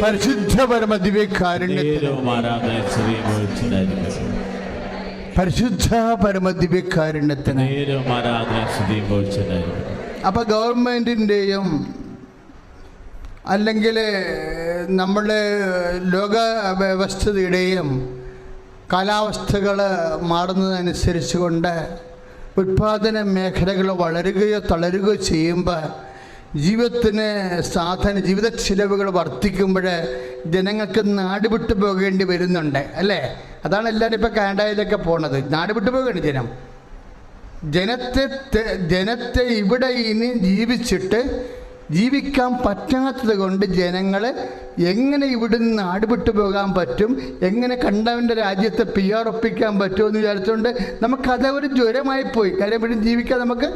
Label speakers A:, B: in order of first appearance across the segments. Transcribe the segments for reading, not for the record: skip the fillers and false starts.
A: പരിശുദ്ധ പരമദിവ്യകാരുണ്യത്തിന് പരിശുദ്ധ പരമദിവ്യകാരുണ്യത്തിന്. അപ്പൊ ഗവൺമെന്റിന്റെയും അല്ലെങ്കിൽ നമ്മുടെ ലോക വ്യവസ്ഥയുടെയും കാലാവസ്ഥകൾ മാറുന്നതനുസരിച്ച് കൊണ്ട് ഉൽപാദന മേഖലകൾ വളരുകയോ തളരുകയോ ചെയ്യുമ്പോൾ ജീവിത ചിലവുകൾ വർദ്ധിക്കുമ്പോൾ ജനങ്ങൾക്ക് നാട് വിട്ടു പോകേണ്ടി വരുന്നുണ്ട് അല്ലേ? അതാണ് എല്ലാവരും ഇപ്പോൾ കാനഡയിലൊക്കെ പോണത്. നാട് വിട്ടു പോകേണ്ടി ജനത്തെ ഇവിടെ ഇനി ജീവിക്കാൻ പറ്റാത്തത് കൊണ്ട് ജനങ്ങൾ എങ്ങനെ ഇവിടുന്ന് നാട് വിട്ടു പോകാൻ പറ്റും, എങ്ങനെ കണ്ടവൻ്റെ രാജ്യത്തെ PR ഒപ്പിക്കാൻ പറ്റുമെന്ന് വിചാരിച്ചുകൊണ്ട് നമുക്കത് ഒരു ജ്വരമായി പോയി. കാര്യം ഇവിടെ ജീവിക്കാൻ നമുക്ക്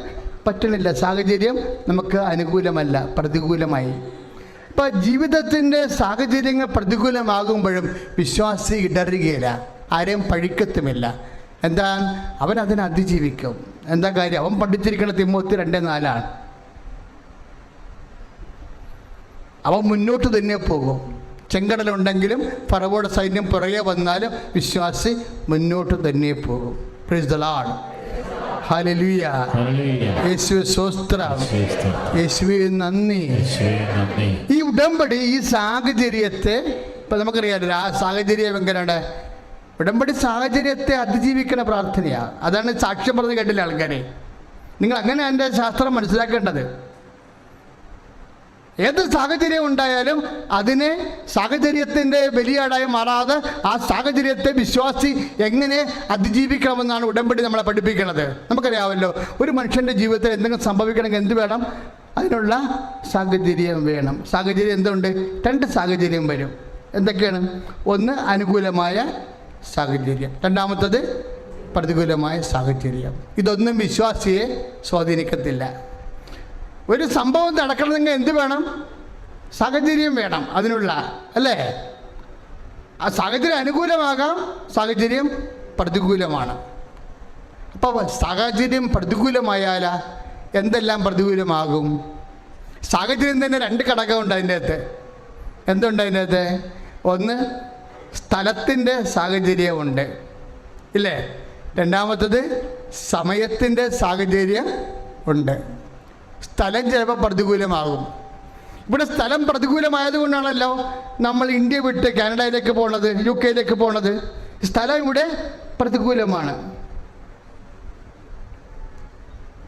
A: പറ്റണില്ല. സാഹചര്യം നമുക്ക് അനുകൂലമല്ല, പ്രതികൂലമായി. അപ്പോൾ ജീവിതത്തിൻ്റെ സാഹചര്യങ്ങൾ പ്രതികൂലമാകുമ്പോഴും വിശ്വാസി ഇടറുകയില്ല, ആരെയും പഴിക്കത്തുമില്ല. എന്താ? അവൻ അതിനെ അതിജീവിക്കും. എന്താ കാര്യം? അവൻ പഠിച്ചിരിക്കുന്ന തിമോത്തി 2:4. അവൻ മുന്നോട്ട് തന്നെ പോകും. ചെങ്കടലുണ്ടെങ്കിലും ഫറവോയുടെ സൈന്യം പുറകെ വന്നാലും വിശ്വാസി മുന്നോട്ട് തന്നെ പോകും. Praise the Lord. ഹല്ലേലൂയ. യേശുവേ സ്തോത്രം. യേശുവേ നന്ദി. ഈ ഉടമ്പടി ഈ സാഹചര്യത്തെ ഇപ്പം നമുക്കറിയാമല്ലോ, ആ സാഹചര്യം എങ്ങനെയാണ്? ഉടമ്പടി സാഹചര്യത്തെ അതിജീവിക്കുന്ന പ്രാർത്ഥനയാണ്. അതാണ് സാക്ഷ്യം പറഞ്ഞ് കേട്ടില്ല ആൾക്കാരെ. നിങ്ങൾ അങ്ങനെ എൻ്റെ ശാസ്ത്രം മനസ്സിലാക്കേണ്ടത്. ഏത് സാഹചര്യം ഉണ്ടായാലും അതിനെ സാഹചര്യത്തിൻ്റെ ബലിയാടായി മാറാതെ ആ സാഹചര്യത്തെ വിശ്വാസി എങ്ങനെ അതിജീവിക്കണമെന്നാണ് ഉടമ്പടി നമ്മളെ പഠിപ്പിക്കുന്നത്. നമുക്കറിയാമല്ലോ, ഒരു മനുഷ്യൻ്റെ ജീവിതത്തിൽ എന്തെങ്കിലും സംഭവിക്കണമെങ്കിൽ എന്ത് വേണം? അതിനുള്ള സാഹചര്യം വേണം. സാഹചര്യം എന്തുണ്ട്? 2 സാഹചര്യം വരും. എന്തൊക്കെയാണ്? ഒന്ന് അനുകൂലമായ സാഹചര്യം, രണ്ടാമത്തത് പ്രതികൂലമായ സാഹചര്യം. ഇതൊന്നും വിശ്വാസിയെ സ്വാധീനിക്കത്തില്ല. ഒരു സംഭവം നടക്കണമെങ്കിൽ എന്ത് വേണം? സാഹചര്യം വേണം അതിനുള്ള, അല്ലേ? ആ സാഹചര്യം അനുകൂലമാകാം, സാഹചര്യം പ്രതികൂലമാണ്. അപ്പോൾ സാഹചര്യം പ്രതികൂലമായാൽ എന്തെല്ലാം പ്രതികൂലമാകും? സാഹചര്യം തന്നെ 2 ഘടകമുണ്ട് അതിൻ്റെ അകത്ത്. എന്തുണ്ട് അതിൻ്റെ അകത്ത്? ഒന്ന് സ്ഥലത്തിൻ്റെ സാഹചര്യമുണ്ട്, ഇല്ലേ? രണ്ടാമത്തത് സമയത്തിൻ്റെ സാഹചര്യം ഉണ്ട്. സ്ഥലം ചിലപ്പോൾ പ്രതികൂലമാകും. ഇവിടെ സ്ഥലം പ്രതികൂലമായതുകൊണ്ടാണല്ലോ നമ്മൾ ഇന്ത്യ വിട്ട് കാനഡയിലേക്ക് പോണത്, UK പോണത്. സ്ഥലം ഇവിടെ പ്രതികൂലമാണ്.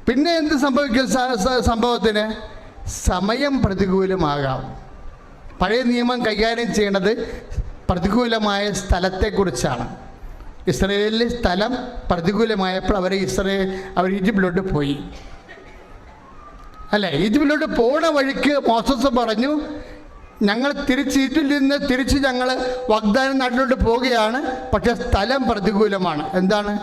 A: പിന്നെ എന്ത് സംഭവിക്കും? സംഭവത്തിന് സമയം പ്രതികൂലമാകാം. പഴയ നിയമം കൈകാര്യം ചെയ്യേണ്ടത് പ്രതികൂലമായ സ്ഥലത്തെക്കുറിച്ചാണ്. ഇസ്രായേലിൽ സ്ഥലം പ്രതികൂലമായപ്പോൾ അവർ ഈജിപ്തിലോട്ട് പോയി, അല്ലേ? ഈജിപ്തിലോട്ട് പോണ വഴിക്ക് മോസസ് പറഞ്ഞു, ഞങ്ങൾ ഈജിപ്തിൽ നിന്ന് തിരിച്ച് ഞങ്ങൾ വാഗ്ദാന നാട്ടിലോട്ട് പോവുകയാണ്, പക്ഷേ സ്ഥലം പ്രതികൂലമാണ്. എന്താണ്?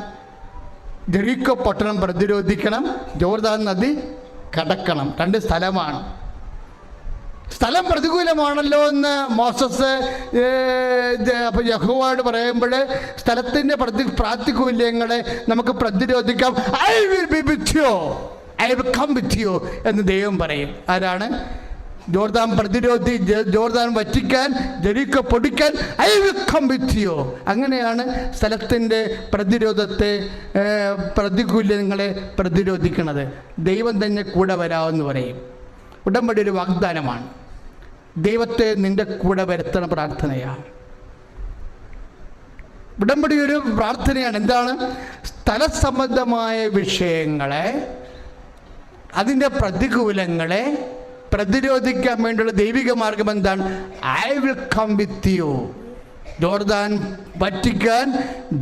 A: ജെറിക്കോ പട്ടണം പ്രതിരോധിക്കണം, ജോർദാൻ നദി കടക്കണം. 2 സ്ഥലമാണ്. സ്ഥലം പ്രതികൂലമാണല്ലോ എന്ന് മോസസ് യഹോവയോട് പറയുമ്പോൾ സ്ഥലത്തിൻ്റെ പ്രാതികൂല്യങ്ങളെ നമുക്ക് പ്രതിരോധിക്കാം. I will be with you, I will come with you എന്ന് ദൈവം പറയും. ആരാണ്? ജോർദാൻ ജോർദാൻ വറ്റിക്കാൻ, ജെറിക്കോ പൊടിക്കാൻ, I will come with you. അങ്ങനെയാണ് സ്ഥലത്തിൻ്റെ പ്രതികൂല്യങ്ങളെ പ്രതിരോധിക്കുന്നത്. ദൈവം തന്നെ കൂടെ വരാമെന്ന് പറയും. ഉടമ്പടി ഒരു വാഗ്ദാനമാണ്. ദൈവത്തെ നിന്റെ കൂടെ വരുത്തണ പ്രാർത്ഥനയാണ്. ഉടമ്പടി ഒരു പ്രാർത്ഥനയാണ്. എന്താണ്? സ്ഥലസംബന്ധമായ വിഷയങ്ങളെ, അതിൻ്റെ പ്രതികൂലങ്ങളെ പ്രതിരോധിക്കാൻ വേണ്ടിയുള്ള ദൈവിക മാർഗം എന്താണ്? I will come with you. Jordan വറ്റിക്കാൻ,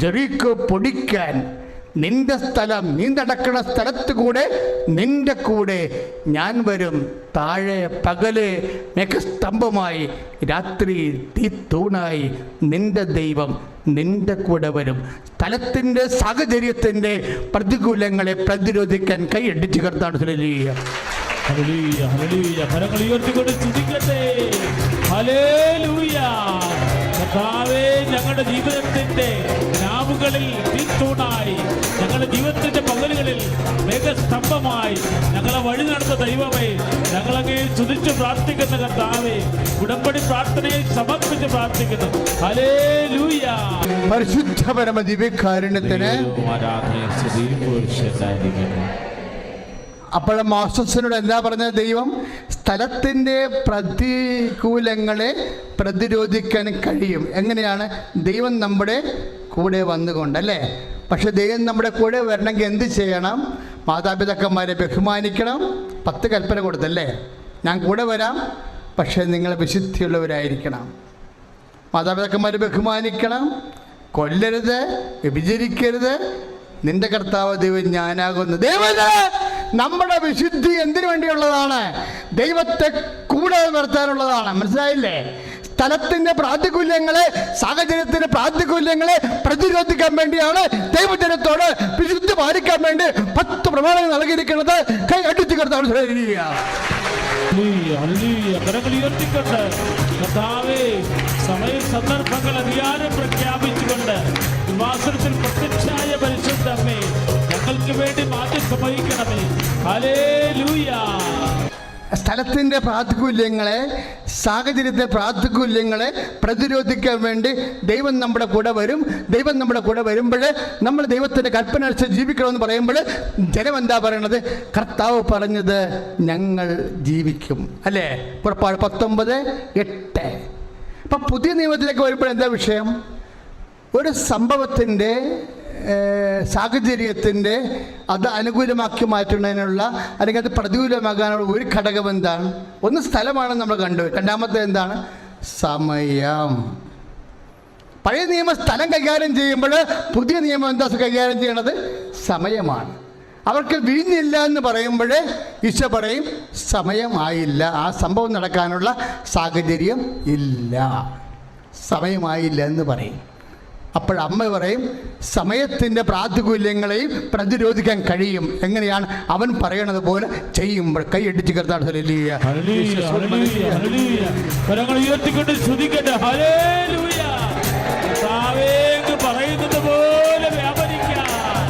A: ജെറിക്കോ പൊടിക്കാൻ, നിന്റെ സ്ഥലം, നീ നടക്കുന്ന സ്ഥലത്ത് കൂടെ നിന്റെ കൂടെ ഞാൻ വരും. താഴെ പകല് മേഘസ്തംഭമായി, രാത്രി തീത്തൂണായി നിന്റെ ദൈവം നിന്റെ കൂടെ വരും. സ്ഥലത്തിൻ്റെ സാഹചര്യത്തിൻ്റെ പ്രതികൂലങ്ങളെ പ്രതിരോധിക്കാൻ കൈയടിച്ച് കർത്താൻ.
B: Hallelujah, hallelujah. കരങ്ങൾ ഉയർത്തിക്കൊണ്ട് സ്തുതിക്കട്ടെ. ഹല്ലേലൂയ. കർത്താവേ, ഞങ്ങളുടെ ജീവിതത്തിന്റെ രാവുകളിൽ തീത്തൂണായി, ഞങ്ങളുടെ ജീവിതത്തിന്റെ പകലുകളിൽ മേഘസ്തംഭമായി ഞങ്ങളെ വഴി നടന്ന ദൈവമേ, ഞങ്ങളങ്ങേ സ്തുതിച്ച് പ്രാർത്ഥിക്കുന്ന കർത്താവേ, ഉടമ്പടി പ്രാർത്ഥനയിൽ സമർപ്പിച്ച് പ്രാർത്ഥിക്കുന്നു. ഹല്ലേലൂയ.
A: പരിശുദ്ധ പരമ ദിവ്യകാരുണ്യത്തിന്
B: ആരാധനയും സ്തുതിയും പുകഴ്ചയും.
A: അപ്പോൾ മോസസിനോട് എന്താ പറഞ്ഞത് ദൈവം? സ്ഥലത്തിൻ്റെ പ്രതികൂലങ്ങളെ പ്രതിരോധിക്കാൻ കഴിയും. എങ്ങനെയാണ്? ദൈവം നമ്മുടെ കൂടെ വന്നുകൊണ്ടല്ലേ. പക്ഷെ ദൈവം നമ്മുടെ കൂടെ വരണമെങ്കിൽ എന്ത് ചെയ്യണം? മാതാപിതാക്കന്മാരെ ബഹുമാനിക്കണം. 10 കൽപ്പന കൊടുത്തല്ലേ. ഞാൻ കൂടെ വരാം, പക്ഷേ നിങ്ങൾ വിശുദ്ധിയുള്ളവരായിരിക്കണം. മാതാപിതാക്കന്മാരെ ബഹുമാനിക്കണം, കൊല്ലരുത്, വ്യഭിചരിക്കരുത്, നിന്റെ കർത്താവ് ദൈവം ഞാനാകുന്നു. ദൈവം നമ്മുടെ വിശുദ്ധി എന്തിനു വേണ്ടിയുള്ളതാണ്? ദൈവത്തെ കൂടെ നിർത്താനുള്ളതാണ്. മനസ്സിലായില്ലേ? സ്ഥലത്തിന്റെ പ്രാതികൂല്യങ്ങളെ, സാഹചര്യത്തിന്റെ പ്രാതികൂല്യങ്ങളെ പ്രതിരോധിക്കാൻ വേണ്ടിയാണ് ദൈവജനത്തോട് വിശുദ്ധി പാലിക്കാൻ വേണ്ടി 10 പ്രമാണങ്ങൾ നൽകിയിരിക്കുന്നത്. കൈ അടിച്ചു കർത്താവ്
B: സമയ സന്ദർഭങ്ങൾ അധികാരം പ്രഖ്യാപിച്ചുകൊണ്ട് വിവാസത്തിൽ പ്രത്യക്ഷമായ പരിശുദ്ധ അമ്മേ, ഞങ്ങൾക്ക് വേണ്ടി മാറ്റി സംഭവിക്കണമേ. ഹല്ലേലൂയ.
A: സ്ഥലത്തിൻ്റെ പ്രാതികൂല്യങ്ങളെ, സാഹചര്യത്തിൻ്റെ പ്രാതികൂല്യങ്ങളെ പ്രതിരോധിക്കാൻ വേണ്ടി ദൈവം നമ്മുടെ കൂടെ വരും. ദൈവം നമ്മുടെ കൂടെ വരുമ്പോൾ നമ്മൾ ദൈവത്തിൻ്റെ കൽപ്പന അനുസരിച്ച് ജീവിക്കണമെന്ന് പറയുമ്പോൾ ജനം എന്താ പറയണത്? കർത്താവ് പറഞ്ഞത് ഞങ്ങൾ ജീവിക്കും അല്ലേ. പുറപ്പാട് 19:8. അപ്പം പുതിയ നിയമത്തിലേക്ക് വരുമ്പോൾ എന്താ വിഷയം? ഒരു സംഭവത്തിൻ്റെ സാഹചര്യത്തിൻ്റെ അത് അനുകൂലമാക്കി മാറ്റുന്നതിനുള്ള, അല്ലെങ്കിൽ അത് പ്രതികൂലമാകാനുള്ള ഒരു ഘടകം എന്താണ്? ഒന്ന് സ്ഥലമാണെന്ന് നമ്മൾ കണ്ടു. രണ്ടാമത്തെ എന്താണ്? സമയം. പഴയ നിയമം സ്ഥലം കൈകാര്യം ചെയ്യുമ്പോൾ പുതിയ നിയമം എന്താ കൈകാര്യം ചെയ്യണത്? സമയമാണ്. അവർക്ക് വീഞ്ഞില്ല എന്ന് പറയുമ്പോൾ ഈശോ പറയും സമയമായില്ല, ആ സംഭവം നടക്കാനുള്ള സാഹചര്യം ഇല്ല, സമയമായില്ല എന്ന് പറയും. അപ്പോഴമ്മ പറയും സമയത്തിൻ്റെ പ്രാതികൂല്യങ്ങളെയും പ്രതിരോധിക്കാൻ കഴിയും. എങ്ങനെയാണ്? അവൻ പറയണത് പോലെ ചെയ്യുമ്പോൾ. കൈ അടിച്ച് കർത്താവ്
B: പറയുന്നത് പോലെ വ്യാപരിക്കാൻ,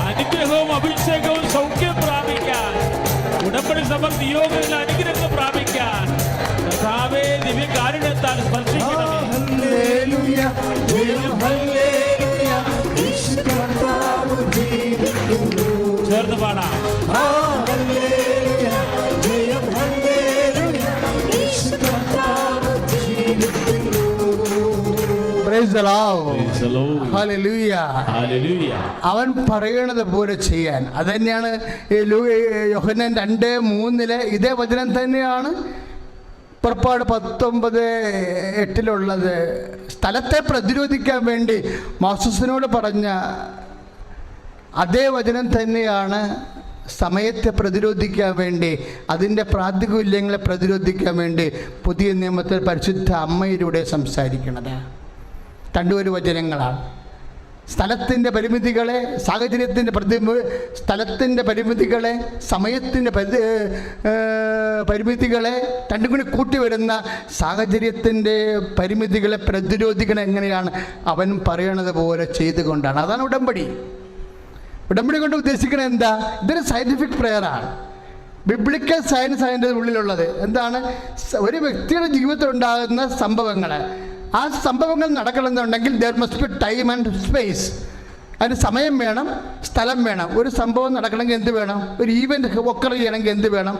B: അനുഗ്രഹവും അഭിഷേകവും സൗഖ്യം പ്രാപിക്കാൻ, ഉടമ്പടി സഭ നിയോഗങ്ങളിൽ അനുഗ്രഹം പ്രാപിക്കാൻ കർത്താവേ ദിവ്യകാരുണ്യത്താൽ സ്പർശിക്കണമേ. ചേർന്ന് പാടാം.
A: അവൻ പറയണത് പോലെ ചെയ്യാൻ. അത് തന്നെയാണ് യോഹന്നാൻ 2:3 ഇതേ വചനം തന്നെയാണ് പുറപ്പാട് 19:8 സ്ഥലത്തെ പ്രതിരോധിക്കാൻ വേണ്ടി മോസസിനോട് പറഞ്ഞ അതേ വചനം തന്നെയാണ് സമയത്തെ പ്രതിരോധിക്കാൻ വേണ്ടി, അതിൻ്റെ പ്രാതികൂല്യങ്ങളെ പ്രതിരോധിക്കാൻ വേണ്ടി പുതിയ നിയമത്തിൽ പരിശുദ്ധ അമ്മയിലൂടെ സംസാരിക്കുന്നത്. രണ്ടുപേരും വചനങ്ങളാണ്. സ്ഥലത്തിൻ്റെ പരിമിതികളെ, സാഹചര്യത്തിൻ്റെ സ്ഥലത്തിൻ്റെ പരിമിതികളെ, സമയത്തിൻ്റെ പരിമിതികളെ രണ്ടും കൂടി കൂട്ടി വരുന്ന സാഹചര്യത്തിൻ്റെ പരിമിതികളെ പ്രതിരോധിക്കണം. എങ്ങനെയാണ്? അവൻ പറയണത് പോലെ ചെയ്തുകൊണ്ടാണ്. അതാണ് ഉടമ്പടി. ഉടമ്പടി കൊണ്ട് ഉദ്ദേശിക്കുന്നത് എന്താ? ഇതൊരു സയൻറ്റിഫിക് പ്രെയറാണ്. ബിബ്ലിക്കൽ സയൻസ് അതിൻ്റെ ഉള്ളിലുള്ളത്. എന്താണ്? ഒരു വ്യക്തിയുടെ ജീവിതത്തിൽ ഉണ്ടാകുന്ന സംഭവങ്ങൾ, ആ സംഭവങ്ങൾ നടക്കണമെന്നുണ്ടെങ്കിൽ there must be time and space. അതിന് സമയം വേണം, സ്ഥലം വേണം. ഒരു സംഭവം നടക്കണമെങ്കിൽ എന്ത് വേണം? ഒരു ഈവൻറ്റ് ഒക്കർ ചെയ്യണമെങ്കിൽ എന്ത് വേണം?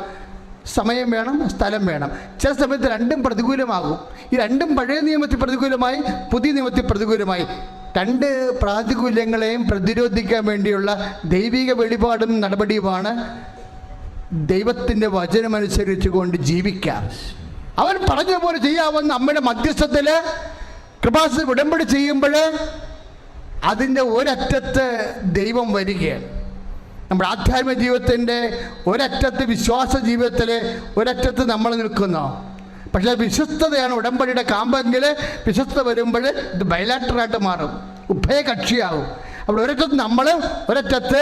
A: സമയം വേണം, സ്ഥലം വേണം. ചില സമയത്ത് രണ്ടും പ്രതികൂലമാകും. ഈ രണ്ടും പഴയ നിയമത്തിൽ പ്രതികൂലമായി, പുതിയ നിയമത്തിൽ പ്രതികൂലമായി. രണ്ട് പ്രാതികൂല്യങ്ങളെയും പ്രതിരോധിക്കാൻ വേണ്ടിയുള്ള ദൈവിക വെളിപാടും നടപടിയുമാണ് ദൈവത്തിൻ്റെ വചനമനുസരിച്ച് കൊണ്ട് ജീവിക്കാം. അവൻ പറഞ്ഞ പോലെ ചെയ്യാവുന്ന അമ്മയുടെ മധ്യസ്ഥത്തിൽ കൃപാസന ഉടമ്പടി ചെയ്യുമ്പോൾ അതിൻ്റെ ഒരറ്റത്ത് ദൈവം വരികയാണ്. നമ്മുടെ ആധ്യാത്മിക ജീവിതത്തിൻ്റെ ഒരറ്റത്ത്, വിശ്വാസ ജീവിതത്തിൽ ഒരറ്റത്ത് നമ്മൾ നിൽക്കുന്നു. പക്ഷേ വിശ്വസ്തതയാണ് ഉടമ്പടിയുടെ കാമ്പെങ്കിൽ വിശ്വസ്ത വരുമ്പോൾ ഇത് ബയലാറ്ററായിട്ട് മാറും, ഉഭയകക്ഷിയാകും. അപ്പോൾ ഒരറ്റത്ത് നമ്മൾ, ഒരറ്റത്ത്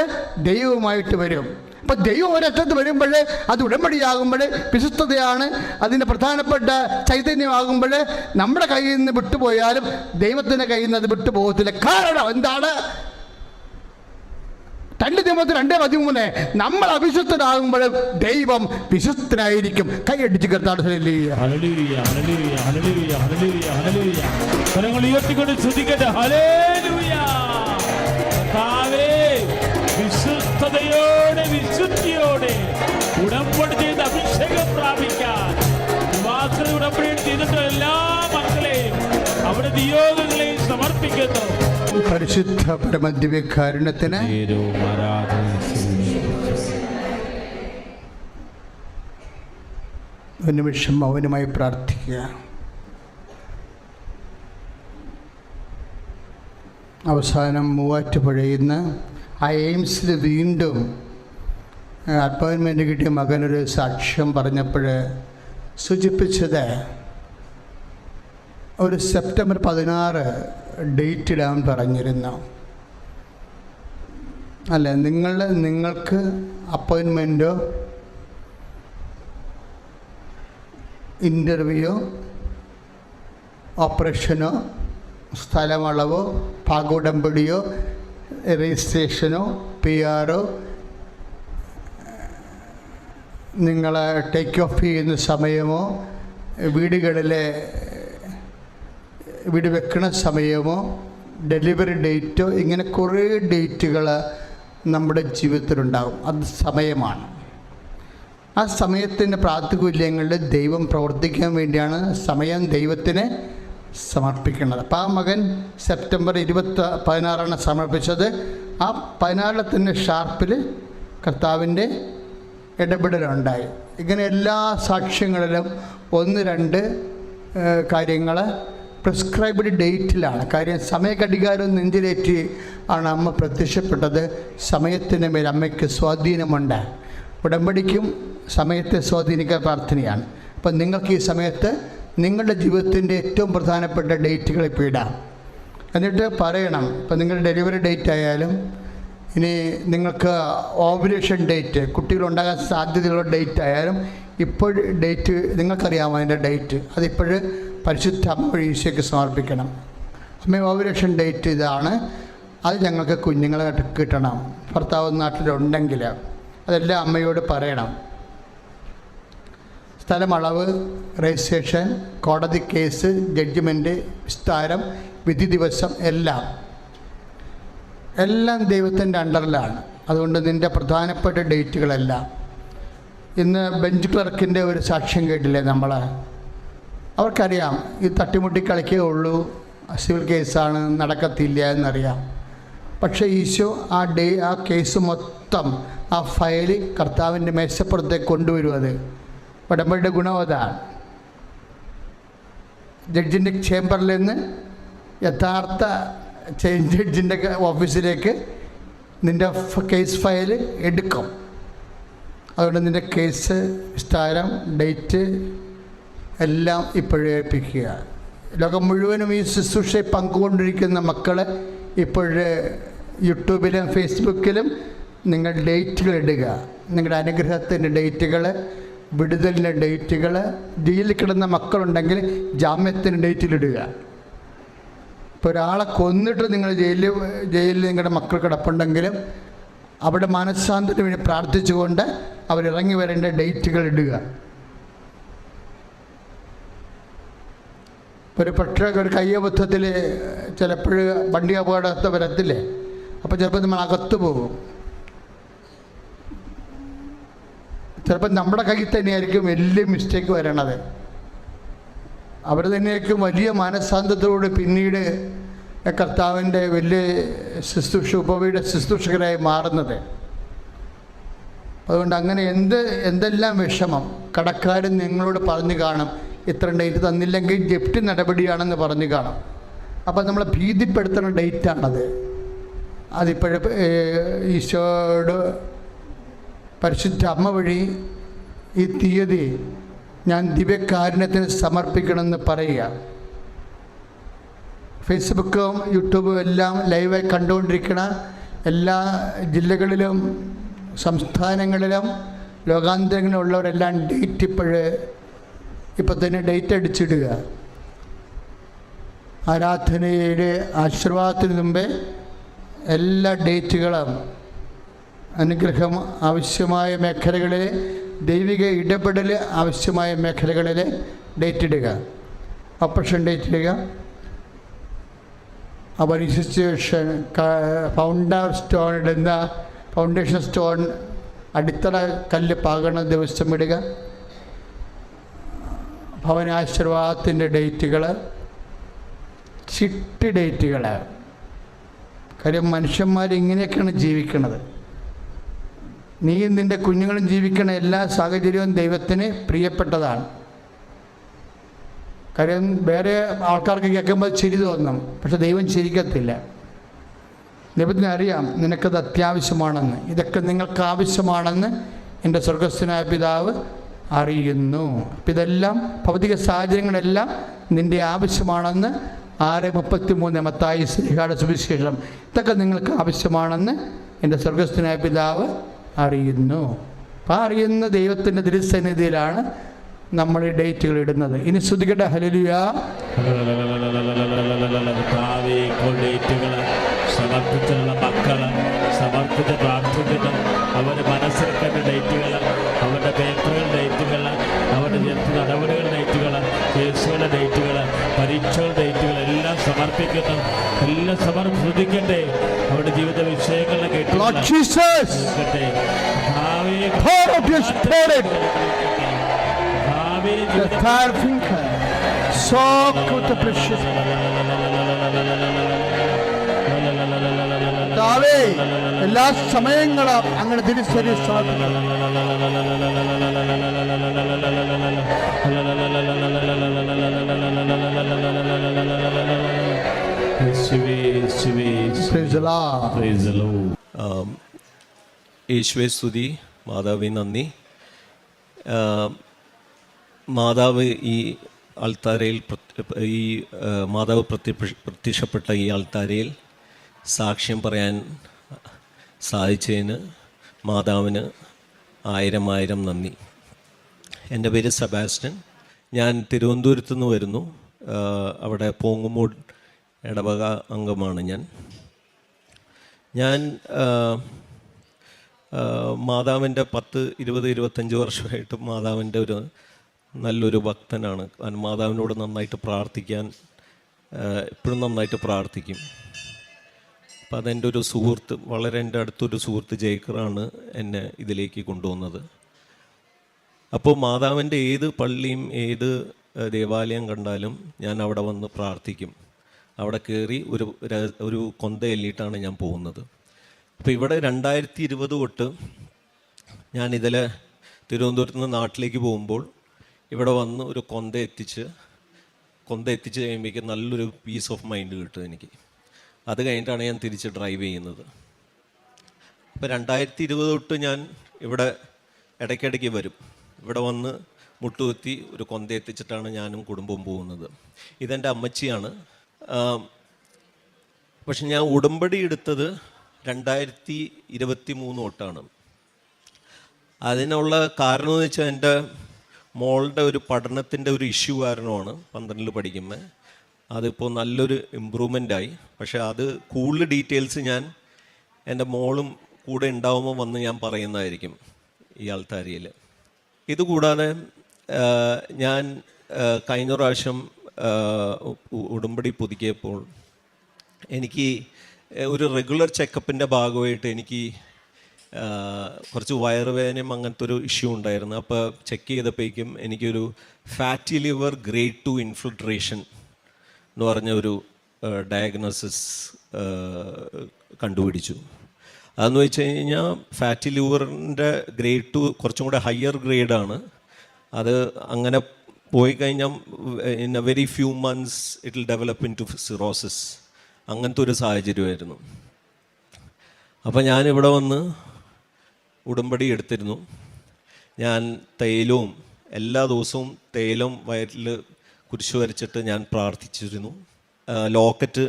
A: ദൈവവുമായിട്ട് വരും. അപ്പം ദൈവം ഒരറ്റത്ത് വരുമ്പോൾ അത് ഉടമ്പടിയാകുമ്പോൾ വിശ്വസ്തതയാണ് അതിൻ്റെ പ്രധാനപ്പെട്ട ചൈതന്യമാകുമ്പോൾ നമ്മുടെ കയ്യിൽ നിന്ന് വിട്ടുപോയാലും ദൈവത്തിൻ്റെ കയ്യിൽ നിന്ന് അത് വിട്ടുപോകത്തില്ല. കാരണം എന്താണ്? 2 തിമോത്തി 2:13 നമ്മൾ അവിശുദ്ധരാകുമ്പോൾ ദൈവം വിശുദ്ധനായിരിക്കും. കൈയടിച്ച് കർത്താവ്
B: hallelujah hallelujah hallelujah hallelujah hallelujah. കരങ്ങൾ ഉയർത്തിക്കൊണ്ട് സ്തുതിക്കട്ടെ. ഹല്ലേലൂയ. കർത്താവേ, വിശുദ്ധതയോടെ വിശുദ്ധിയോടെ ഉടമ്പടി ചെയ്ത് അഭിഷേകം പ്രാപിക്കാൻ വാസന ഉടമ്പടി ചെയ്തിട്ട് എല്ലാ മക്കളെയും അവിടെ നിയോഗങ്ങളെയും സമർപ്പിക്കുന്നു.
A: പരിശുദ്ധ പരമദിവ്യകാരുണ്യത്തിന് ഒരു നിമിഷം മൗനമായി പ്രാർത്ഥിക്കുക. അവസാനം മൂവാറ്റുപുഴയിൽ നിന്ന് ആ എയിംസിൽ വീണ്ടും അപ്പോയിൻമെൻ്റ് കിട്ടിയ മകനൊരു സാക്ഷ്യം പറഞ്ഞപ്പോൾ സൂചിപ്പിച്ചത് ഒരു സെപ്റ്റംബർ 16 ഡേറ്റ് ഇടാൻ പറഞ്ഞിരുന്നു. അല്ല, നിങ്ങൾക്ക് അപ്പോയിൻമെൻറ്റോ ഇൻ്റർവ്യൂയോ ഓപ്പറേഷനോ സ്ഥലമളവോ ഭാഗോടമ്പടിയോ രജിസ്ട്രേഷനോ PR നിങ്ങൾ ടേക്ക് ഓഫ് ചെയ്യുന്ന സമയമോ വീട് വെക്കണ സമയമോ ഡെലിവറി ഡേറ്റോ ഇങ്ങനെ കുറേ ഡേറ്റുകൾ നമ്മുടെ ജീവിതത്തിലുണ്ടാകും. അത് സമയമാണ്. ആ സമയത്തിൻ്റെ പ്രാതികൂല്യങ്ങളിൽ ദൈവം പ്രവർത്തിക്കാൻ വേണ്ടിയാണ് സമയം ദൈവത്തിന് സമർപ്പിക്കുന്നത്. അപ്പോൾ ആ മകൻ സെപ്റ്റംബർ 16 സമർപ്പിച്ചത്. ആ 14 തന്നെ ഷാർപ്പിൽ കർത്താവിൻ്റെ ഇടപെടലുണ്ടായി. ഇങ്ങനെ എല്ലാ സാക്ഷ്യങ്ങളിലും 1-2 കാര്യങ്ങൾ പ്രിസ്ക്രൈബ്ഡ് ഡേറ്റിലാണ്. കാര്യം സമയഘടികാരം നെഞ്ചിലേറ്റി ആണ് അമ്മ പ്രത്യക്ഷപ്പെട്ടത്. സമയത്തിന് മേൽ അമ്മയ്ക്ക് സ്വാധീനമുണ്ട്. ഉടമ്പടിക്കും സമയത്തെ സ്വാധീനിക്കാൻ പ്രാർത്ഥനയാണ്. അപ്പം നിങ്ങൾക്ക് ഈ സമയത്ത് നിങ്ങളുടെ ജീവിതത്തിൻ്റെ ഏറ്റവും പ്രധാനപ്പെട്ട ഡേറ്റുകൾ ഇപ്പോൾ ഇടാം. എന്നിട്ട് പറയണം. ഇപ്പം നിങ്ങളുടെ ഡെലിവറി ഡേറ്റ് ആയാലും ഇനി നിങ്ങൾക്ക് ഓവുലേഷൻ ഡേറ്റ്, കുട്ടികളുണ്ടാകാൻ സാധ്യതയുള്ള ഡേറ്റ് ആയാലും ഇപ്പോൾ ഡേറ്റ് നിങ്ങൾക്കറിയാമോ അതിൻ്റെ ഡേറ്റ്. അതിപ്പോൾ പരിശുദ്ധ അമ്മ വഴി ഈശോയ്ക്ക് സമർപ്പിക്കണം. അമ്മ ഓവുലേഷൻ ഡേറ്റ് ഇതാണ്, അത് ഞങ്ങൾക്ക് കുഞ്ഞുങ്ങളെ കിട്ടണം. ഭർത്താവ് നാട്ടിലുണ്ടെങ്കിൽ അതെല്ലാം അമ്മയോട് പറയണം. സ്ഥലമളവ്, രജിസ്ട്രേഷൻ, കോടതി കേസ്, ജഡ്ജ്മെൻറ്റ്, വിസ്താരം, വിധി ദിവസം എല്ലാം ദൈവത്തിൻ്റെ അണ്ടറിലാണ്. അതുകൊണ്ട് നിൻ്റെ പ്രധാനപ്പെട്ട ഡേറ്റുകളെല്ലാം. ഇന്ന് ബെഞ്ച് ക്ലർക്കിൻ്റെ ഒരു സാക്ഷ്യം കേട്ടില്ലേ നമ്മൾ? അവർക്കറിയാം ഈ തട്ടിമുട്ടി കളിക്കേ ഉള്ളൂ, സിവിൽ കേസാണ്, നടക്കത്തില്ല എന്നറിയാം. പക്ഷേ ഈശോ ആ കേസ് മൊത്തം ആ ഫയൽ കർത്താവിൻ്റെ മേശപ്പുറത്തേക്ക് കൊണ്ടുവരും. അത് ഉടമ്പടിയുടെ ഗുണം അതാണ്. ജഡ്ജിൻ്റെ ചേംബറിൽ നിന്ന് യഥാർത്ഥ ജഡ്ജിൻ്റെ ഓഫീസിലേക്ക് നിൻ്റെ കേസ് ഫയൽ എടുക്കും. അതുകൊണ്ട് നിൻ്റെ കേസ്, വിസ്താരം, ഡേറ്റ് എല്ലാം ഇപ്പോഴേ ഏൽപ്പിക്കുക. ലോകം മുഴുവനും ഈ ശുശ്രൂഷയെ പങ്കുകൊണ്ടിരിക്കുന്ന മക്കൾ ഇപ്പോഴേ യൂട്യൂബിലും ഫേസ്ബുക്കിലും നിങ്ങൾ ഡേറ്റുകൾ ഇടുക. നിങ്ങളുടെ അനുഗ്രഹത്തിൻ്റെ ഡേറ്റുകൾ, വിടുതലിൻ്റെ ഡേറ്റുകൾ, ജയിലിൽ കിടന്ന മക്കളുണ്ടെങ്കിൽ ജാമ്യത്തിൻ്റെ ഡേറ്റിലിടുക. ഇപ്പോൾ ഒരാളെ കൊന്നിട്ട് നിങ്ങൾ ജയിലിൽ നിങ്ങളുടെ മക്കൾ കിടപ്പുണ്ടെങ്കിലും അവിടെ മനഃശാന്തിന് വേണ്ടി പ്രാർത്ഥിച്ചുകൊണ്ട് അവരിറങ്ങി വരേണ്ട ഡേറ്റുകൾ ഇടുക. ഒരു കയ്യബദ്ധത്തിൽ ചിലപ്പോൾ വണ്ടി അപകടത്തെ വരത്തില്ലേ, അപ്പോൾ ചിലപ്പോൾ നമ്മൾ അകത്ത് പോകും. ചിലപ്പോൾ നമ്മുടെ കയ്യിൽ തന്നെയായിരിക്കും വലിയ മിസ്റ്റേക്ക് വരണത്. അവർ തന്നെയായിരിക്കും വലിയ മാനസാന്തത്തോട് പിന്നീട് കർത്താവിൻ്റെ വലിയ ഉപവിയുടെ ശുശ്രൂഷകരായി മാറുന്നത്. അതുകൊണ്ട് അങ്ങനെ എന്തെല്ലാം വിഷമം കടക്കാരൻ നിങ്ങളോട് പറഞ്ഞു കാണും, ഇത്ര ഡേറ്റ് തന്നില്ലെങ്കിൽ ജപ്തി നടപടിയാണെന്ന് പറഞ്ഞു കാണും. അപ്പോൾ നമ്മളെ ഭീതിപ്പെടുത്തുന്ന ഡേറ്റാണത്. അതിപ്പോഴും ഈശോയോട് പരിശുദ്ധ അമ്മ വഴി ഈ തീയതി ഞാൻ ദിവ്യകാരുണ്യത്തിന് സമർപ്പിക്കണമെന്ന് പറയുക. ഫേസ്ബുക്കും യൂട്യൂബും എല്ലാം ലൈവായി കണ്ടുകൊണ്ടിരിക്കുന്ന എല്ലാ ജില്ലകളിലും സംസ്ഥാനങ്ങളിലും ലോകാന്തരങ്ങളിലുള്ളവരെല്ലാം ഡേറ്റ് ഇപ്പോൾ തന്നെ ഡേറ്റ് അടിച്ചിടുക. ആരാധനയുടെ ആശീർവാദത്തിന് മുമ്പേ എല്ലാ ഡേറ്റുകളും അനുഗ്രഹം ആവശ്യമായ മേഖലകളിൽ, ദൈവിക ഇടപെടൽ ആവശ്യമായ മേഖലകളിൽ ഡേറ്റ് ഇടുക. ഓപ്പറേഷൻ ഡേറ്റ് ഇടുക. അപ്പോൾ ഇൻസ്റ്റിറ്റ്യൂഷൻ ഫൗണ്ടർ സ്റ്റോൺ ഇടുന്ന, ഫൗണ്ടേഷൻ സ്റ്റോൺ അടിത്തറ കല്ല് പാകണ ദിവസം ഇടുക. ഭവനാശീർവാദത്തിൻ്റെ ഡേറ്റുകൾ, ചിട്ടി ഡേറ്റുകൾ. കാര്യം മനുഷ്യന്മാർ ഇങ്ങനെയൊക്കെയാണ് ജീവിക്കുന്നത്. നീയും നിൻ്റെ കുഞ്ഞുങ്ങളും ജീവിക്കുന്ന എല്ലാ സാഹചര്യവും ദൈവത്തിന് പ്രിയപ്പെട്ടതാണ്. കാര്യം വേറെ ആൾക്കാർക്ക് കേൾക്കുമ്പോൾ ചിരി തോന്നും, പക്ഷെ ദൈവം ചിരിക്കത്തില്ല. ദൈവത്തിന് അറിയാം നിനക്കത് അത്യാവശ്യമാണെന്ന്. ഇതൊക്കെ നിങ്ങൾക്ക് ആവശ്യമാണെന്ന് എൻ്റെ സ്വർഗസ്ഥനായ പിതാവ് അറിയുന്നു. അപ്പം ഇതെല്ലാം ഭൗതിക സാഹചര്യങ്ങളെല്ലാം നിൻ്റെ ആവശ്യമാണെന്ന് 6:33 മത്തായി ശ്ലീഹായുടെ സുവിശേഷം. ഇതൊക്കെ നിങ്ങൾക്ക് ആവശ്യമാണെന്ന് എൻ്റെ സ്വർഗസ്ഥനായ പിതാവ് അറിയുന്നു. അപ്പം അറിയുന്ന ദൈവത്തിൻ്റെ തിരുസന്നിധിയിലാണ് നമ്മൾ ഈ ഡേറ്റുകൾ ഇടുന്നത്. ഇനി ശ്രുതികട്ടെ ഹല്ലേലൂയ.
B: സമർപ്പിച്ചുള്ള മക്കള് സമർപ്പിച്ച് പ്രാർത്ഥിക്കുന്നു. അവരുടെ മനസ്സിലാക്കേണ്ട ഡേറ്റുകൾ, അവരുടെ പേപ്പറുകൾ ഡേറ്റുകൾ, അവരുടെ നടപടികൾ ഡേറ്റുകൾ, കേസുകളുടെ ഡേറ്റുകൾ, പരീക്ഷകളുടെ ഡേറ്റുകൾ എല്ലാം സമർപ്പിക്കുന്നു. എല്ലാം ശ്രദ്ധിക്കട്ടെ. അവരുടെ ജീവിത വിഷയങ്ങളുടെ കേട്ടിട്ടെ.
A: എല്ലാ സമയങ്ങളും അങ്ങനെ തിരിച്ചറി.
C: യേശുവേ സ്തുതി, മാതാവേ നന്ദി. മാതാവ് ഈ അൾത്താരയിൽ, ഈ മാതാവ് പ്രത്യക്ഷപ്പെട്ട ഈ അൾത്താരയിൽ സാക്ഷ്യം പറയാൻ സാധിച്ചതിന് മാതാവിന് 1000 നന്ദി. എൻ്റെ പേര് സെബാസ്റ്റ്യൻ. ഞാൻ തിരുവനന്തപുരത്തു നിന്ന് വരുന്നു. അവിടെ പോങ്ങുമൂട് ഇടവക അംഗമാണ് ഞാൻ. മാതാവിൻ്റെ 10, 20, 25 വർഷമായിട്ട് മാതാവിൻ്റെ ഒരു നല്ലൊരു ഭക്തനാണ്. മാതാവിനോട് നന്നായിട്ട് പ്രാർത്ഥിക്കാൻ എപ്പോഴും നന്നായിട്ട് പ്രാർത്ഥിക്കും. അപ്പം അതെൻ്റെ ഒരു സുഹൃത്ത്, വളരെ എൻ്റെ അടുത്തൊരു സുഹൃത്ത് ജേക്കറാണ് എന്നെ ഇതിലേക്ക് കൊണ്ടുവന്നത്. അപ്പോൾ മാതാവിൻ്റെ ഏത് പള്ളിയും ഏത് ദേവാലയം കണ്ടാലും ഞാൻ അവിടെ വന്ന് പ്രാർത്ഥിക്കും. അവിടെ കയറി ഒരു കൊന്ത എല്ലിയിട്ടാണ് ഞാൻ പോകുന്നത്. അപ്പോൾ ഇവിടെ 2020 തൊട്ട് ഞാൻ ഇതിലെ തിരുവനന്തപുരത്ത് നിന്ന് നാട്ടിലേക്ക് പോകുമ്പോൾ ഇവിടെ വന്ന് ഒരു കൊന്ത എത്തിച്ച് കഴിയുമ്പോഴേക്കും നല്ലൊരു പീസ് ഓഫ് മൈൻഡ് കിട്ടും എനിക്ക്. അത് കഴിഞ്ഞിട്ടാണ് ഞാൻ തിരിച്ച് ഡ്രൈവ് ചെയ്യുന്നത്. അപ്പോൾ 2020 തൊട്ട് ഞാൻ ഇവിടെ ഇടയ്ക്കിടയ്ക്ക് വരും. ഇവിടെ വന്ന് മുട്ടുകുത്തി ഒരു കൊന്ത എത്തിച്ചിട്ടാണ് ഞാനും കുടുംബവും പോകുന്നത്. ഇതെൻ്റെ അമ്മച്ചിയാണ്. പക്ഷെ ഞാൻ ഉടമ്പടി എടുത്തത് 2023 തൊട്ടാണ്. അതിനുള്ള കാരണം എന്ന് വെച്ചാൽ എൻ്റെ മോളുടെ ഒരു പഠനത്തിൻ്റെ ഒരു ഇഷ്യൂ കാരണമാണ്. 12ൽ പഠിക്കുമ്പോൾ അതിപ്പോൾ നല്ലൊരു ഇമ്പ്രൂവ്മെൻ്റായി. പക്ഷേ അത് കൂടുതൽ ഡീറ്റെയിൽസ് ഞാൻ എൻ്റെ മോളും കൂടെ ഉണ്ടാവുമ്പോൾ വന്ന് ഞാൻ പറയുന്നതായിരിക്കും ഈ ആൾത്താരിയിൽ. ഇതുകൂടാതെ ഞാൻ കഴിഞ്ഞ പ്രാവശ്യം ഉടമ്പടി പുതുക്കിയപ്പോൾ എനിക്ക് ഒരു റെഗുലർ ചെക്കപ്പിൻ്റെ ഭാഗമായിട്ട് എനിക്ക് കുറച്ച് വയറുവേദനയും അങ്ങനത്തെ ഒരു ഇഷ്യൂ ഉണ്ടായിരുന്നു. അപ്പോൾ ചെക്ക് ചെയ്തപ്പോഴേക്കും എനിക്കൊരു ഫാറ്റി ലിവർ ഗ്രേഡ് 2 ഇൻഫിൽട്രേഷൻ എന്ന് പറഞ്ഞ ഒരു ഡയഗ്നോസിസ് കണ്ടുപിടിച്ചു. അതെന്ന് വെച്ച് കഴിഞ്ഞാൽ ഫാറ്റി ലിവറിൻ്റെ ഗ്രേഡ് 2 കുറച്ചും കൂടെ ഹയർ ഗ്രേഡാണ്. അത് അങ്ങനെ പോയി കഴിഞ്ഞാൽ in a very few months it will develop into cirrhosis. അങ്ങനത്തെ ഒരു സാഹചര്യമായിരുന്നു. അപ്പോൾ ഞാനിവിടെ വന്ന് ഉടമ്പടി എടുത്തിരുന്നു. ഞാൻ തൈലവും എല്ലാ ദിവസവും തൈലം വയറ്റിൽ കുരിശ് വരച്ചിട്ട് ഞാൻ പ്രാർത്ഥിച്ചിരുന്നു. ലോക്കറ്റ്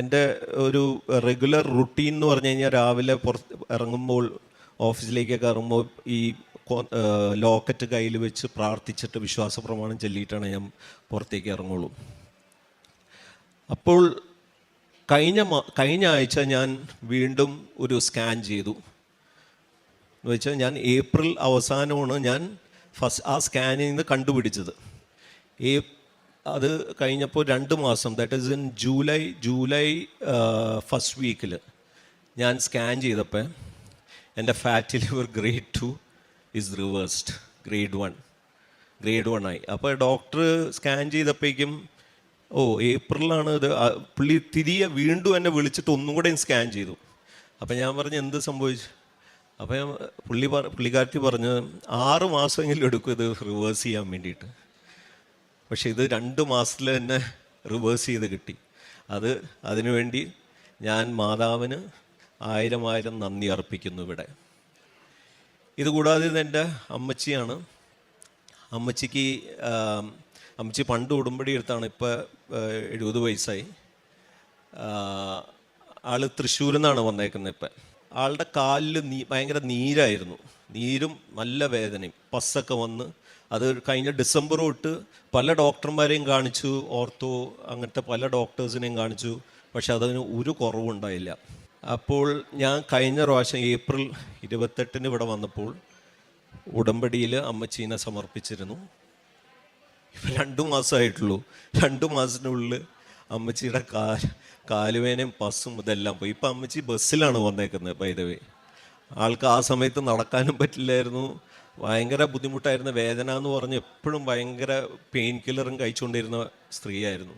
C: എൻ്റെ ഒരു റെഗുലർ റുട്ടീൻ എന്ന് പറഞ്ഞു കഴിഞ്ഞാൽ രാവിലെ ഇറങ്ങുമ്പോൾ ഓഫീസിലേക്കൊക്കെ ഇറങ്ങുമ്പോൾ ഈ ലോക്കറ്റ് കയ്യിൽ വെച്ച് പ്രാർത്ഥിച്ചിട്ട് വിശ്വാസ പ്രമാണം ചൊല്ലിയിട്ടാണ് ഞാൻ പുറത്തേക്ക് ഇറങ്ങുള്ളൂ. അപ്പോൾ കഴിഞ്ഞ ആഴ്ച ഞാൻ വീണ്ടും ഒരു സ്കാൻ ചെയ്തു. എന്ന് വെച്ചാൽ ഞാൻ ഏപ്രിൽ അവസാനമാണ് ഞാൻ ആ സ്കാനിൽ നിന്ന് കണ്ടുപിടിച്ചത്. അത് കഴിഞ്ഞപ്പോൾ 2 മാസം, that is in July first വീക്കിൽ ഞാൻ സ്കാൻ ചെയ്തപ്പോൾ എൻ്റെ fatty liver grade 2 is reversed, grade 1 ആയി. അപ്പോൾ ഡോക്ടർ സ്കാൻ ചെയ്തപ്പോഴേക്കും ഏപ്രിലാണ് ഇത്. പുള്ളി തിരികെ വീണ്ടും എന്നെ വിളിച്ചിട്ട് ഒന്നും കൂടെ സ്കാൻ ചെയ്തു. അപ്പം ഞാൻ പറഞ്ഞു എന്ത് സംഭവിച്ചു? അപ്പം പുള്ളിക്കാരത്തി പറഞ്ഞ് 6 മാസമെങ്കിലും എടുക്കും ഇത് റിവേഴ്സ് ചെയ്യാൻ വേണ്ടിയിട്ട്. പക്ഷെ ഇത് 2 മാസത്തിൽ തന്നെ റിവേഴ്സ് ചെയ്ത് കിട്ടി. അതിനുവേണ്ടി ഞാൻ മാതാവിന് 1000 നന്ദി അർപ്പിക്കുന്നു ഇവിടെ. ഇതുകൂടാതെ എൻ്റെ അമ്മച്ചിയാണ്. അമ്മച്ചി പണ്ട് ഉടമ്പടി എടുത്താണ്, ഇപ്പോൾ 70 വയസ്സായി. ആള് തൃശ്ശൂരിൽ നിന്നാണ് വന്നേക്കുന്നത്. ഇപ്പം ആളുടെ കാലിൽ ഭയങ്കര നീരായിരുന്നു, നീരും നല്ല വേദനയും, പസ്സൊക്കെ വന്ന്. അത് കഴിഞ്ഞ ഡിസംബർ തൊട്ട് പല ഡോക്ടർമാരെയും കാണിച്ചു, ഓർത്തോ അങ്ങനത്തെ പല ഡോക്ടേഴ്സിനെയും കാണിച്ചു. പക്ഷെ അതിന് ഒരു കുറവുണ്ടായില്ല. അപ്പോൾ ഞാൻ കഴിഞ്ഞ പ്രാവശ്യം ഏപ്രിൽ 28 ഇവിടെ വന്നപ്പോൾ ഉടമ്പടിയിൽ അമ്മച്ചീനെ സമർപ്പിച്ചിരുന്നു. ഇപ്പം 2 മാസമായിട്ടുള്ളൂ. 2 മാസത്തിനുള്ളിൽ അമ്മച്ചിയുടെ കാലുവേനയും പസ്സും ഇതെല്ലാം പോയി. ഇപ്പം അമ്മച്ചി ബസ്സിലാണ് വന്നേക്കുന്നത്. ബൈ ദ വേ, ആൾക്ക് ആ സമയത്ത് നടക്കാനും പറ്റില്ലായിരുന്നു, ഭയങ്കര ബുദ്ധിമുട്ടായിരുന്നു. വേദന എന്ന് പറഞ്ഞ് എപ്പോഴും ഭയങ്കര പെയിൻ കില്ലറും കഴിച്ചുകൊണ്ടിരുന്ന സ്ത്രീയായിരുന്നു.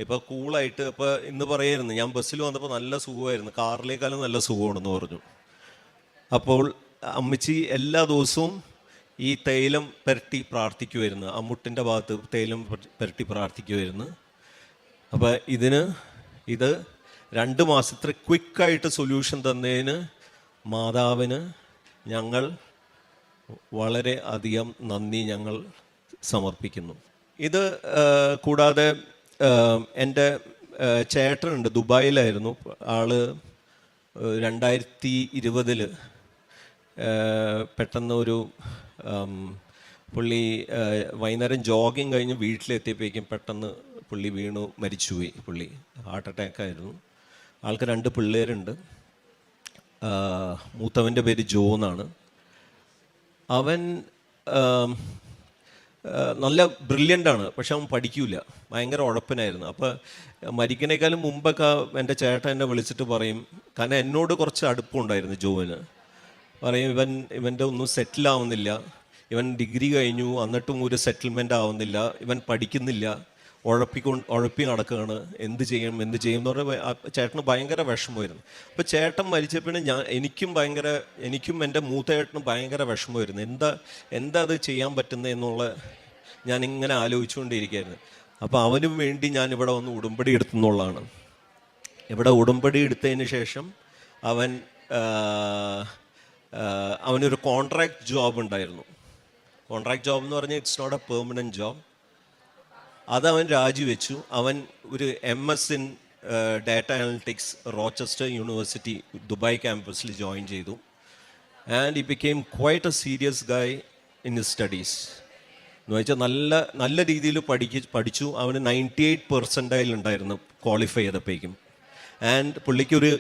C: ഇപ്പോൾ കൂളായിട്ട് ഇപ്പോൾ ഇന്ന് പറയായിരുന്നു, ഞാൻ ബസ്സിൽ വന്നപ്പോൾ നല്ല സുഖമായിരുന്നു, കാറിലേക്കാളും നല്ല സുഖമാണെന്ന് പറഞ്ഞു. അപ്പോൾ അമ്മച്ചി എല്ലാ ദിവസവും ഈ തൈലം പുരട്ടി പ്രാർത്ഥിക്കുമായിരുന്നു. ആ മുട്ടിൻ്റെ ഭാഗത്ത് തൈലം പുരട്ടി പ്രാർത്ഥിക്കുമായിരുന്നു. അപ്പോൾ ഇത് 2 മാസത്തെ ക്വിക്കായിട്ട് സൊല്യൂഷൻ തന്നതിന് മാതാവിന് ഞങ്ങൾ വളരെ അധികം നന്ദി ഞങ്ങൾ സമർപ്പിക്കുന്നു. ഇത് കൂടാതെ എൻ്റെ ചേട്ടനുണ്ട്, ദുബായിലായിരുന്നു. ആള് 2020 പെട്ടെന്ന് പുള്ളി വൈകുന്നേരം ജോഗിങ് കഴിഞ്ഞ് വീട്ടിലെത്തിയപ്പോഴേക്കും പെട്ടെന്ന് പുള്ളി വീണു മരിച്ചുപോയി. പുള്ളി ഹാർട്ട് അറ്റാക്കായിരുന്നു. ആൾക്ക് 2 പിള്ളേരുണ്ട്. മൂത്തവൻ്റെ പേര് ജോ എന്നാണ്. അവൻ നല്ല ബ്രില്യൻ്റാണ്, പക്ഷെ അവൻ പഠിക്കൂല, ഭയങ്കര ഉഴപ്പനായിരുന്നു. അപ്പോൾ മരിക്കുന്നേക്കാളും മുമ്പൊക്കെ എൻ്റെ ചേട്ടൻ എന്നെ വിളിച്ചിട്ട് പറയും, കാരണം എന്നോട് കുറച്ച് അടുപ്പമുണ്ടായിരുന്നു ജോവിന്, പറയും ഇവൻ്റെ ഒന്നും സെറ്റിൽ ആവുന്നില്ല, ഇവൻ ഡിഗ്രി കഴിഞ്ഞു എന്നിട്ടും ഒരു സെറ്റിൽമെൻ്റ് ആവുന്നില്ല, ഇവൻ പഠിക്കുന്നില്ല, ഉഴപ്പി നടക്കുകയാണ്, എന്ത് ചെയ്യും എന്ന് പറഞ്ഞാൽ ചേട്ടന് ഭയങ്കര വിഷമമായിരുന്നു. അപ്പോൾ ചേട്ടൻ മരിച്ചപ്പോഴും എനിക്കും എൻ്റെ മൂത്ത ചേട്ടനും ഭയങ്കര വിഷമമായിരുന്നു. എന്താ അത് ചെയ്യാൻ പറ്റുന്നത് എന്നുള്ള ഞാനിങ്ങനെ ആലോചിച്ചുകൊണ്ടിരിക്കുകയായിരുന്നു. അപ്പോൾ അവനും വേണ്ടി ഞാൻ ഇവിടെ വന്ന് ഉടമ്പടി എടുത്തെന്നുള്ളതാണ്. ഇവിടെ ഉടമ്പടി എടുത്തതിന് ശേഷം അവനൊരു കോൺട്രാക്ട് ജോബ് ഉണ്ടായിരുന്നു. കോൺട്രാക്ട് ജോബ് എന്ന് പറഞ്ഞാൽ it's not a permanent job. അതവൻ രാജിവെച്ചു. അവൻ ഒരു MS in data analytics Rochester university Dubai ക്യാമ്പസിൽ ജോയിൻ ചെയ്തു. And he became quite a serious guy in his studies. എന്ന് വെച്ചാൽ നല്ല രീതിയിൽ പഠിച്ചു. അവന് 98% ഉണ്ടായിരുന്നു ക്വാളിഫൈ ചെയ്തപ്പോഴേക്കും. ആൻഡ് പുള്ളിക്കൊരു